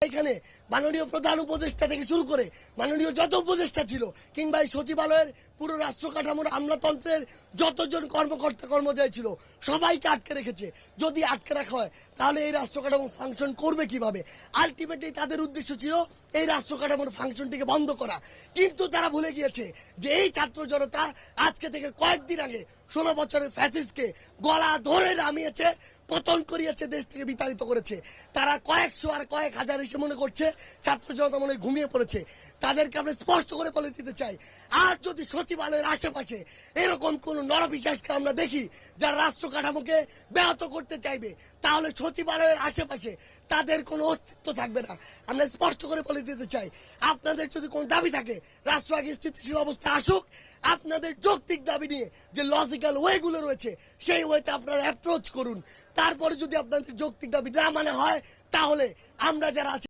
এখানে মাননীয় প্রধান উপদেষ্টা থেকে শুরু করে মাননীয় যত উপদেষ্টা ছিল কিংবা এই সচিবালয়ের পুরো রাষ্ট্র কাঠামোর আমলাতন্ত্রের যতজন কর্মকর্তা কর্মচারী ছিল সবাইকে আটকে রেখেছে। যদি আটকে রাখা হয় তাহলে এই রাষ্ট্র কাঠামো ফাংশন করবে কিভাবে? আলটিমেটলি তাদের উদ্দেশ্য ছিল এই রাষ্ট্র কাঠামোর ফাংশনটিকে বন্ধ করা, কিন্তু তারা ভুলে গিয়েছে যে এই ছাত্র জনতা আজকে থেকে কয়েকদিন আগে 16 বছরের ফ্যাসিস্টকে গলা ধরে নামিয়েছে, পতন করিয়েছে, দেশ থেকে বিতাড়িত করেছে। তারা কয়েকশো আর কয়েক হাজার এসে মনে করছে ছাত্র জনতা মনে ঘুমিয়ে পড়েছে। তাদেরকে আমরা স্পষ্ট করে বলে দিতে চাই, আর যদি সচিবালয়ের আশেপাশে এরকম কোন নরপিশাচকে আমরা দেখি যারা রাষ্ট্র কাঠামোকে ব্যাহত করতে চাইবে, তাহলে সচিবালয়ের আশেপাশে তাদের কোনো অস্তিত্ব থাকবে না। আমরা স্পষ্ট করে বলে দিতে চাই, আপনাদের যদি কোনো দাবি থাকে রাষ্ট্র আগে স্থিতিশীল অবস্থা আসুক, আপনাদের যৌক্তিক দাবি নিয়ে যে লজিক্যাল ওয়েগুলো রয়েছে সেই ওয়েতে আপনারা অ্যাপ্রোচ করুন। তারপরে যদি আপনাদের যৌক্তিক দাবি না মানে হয় তাহলে আমরা যারা আছি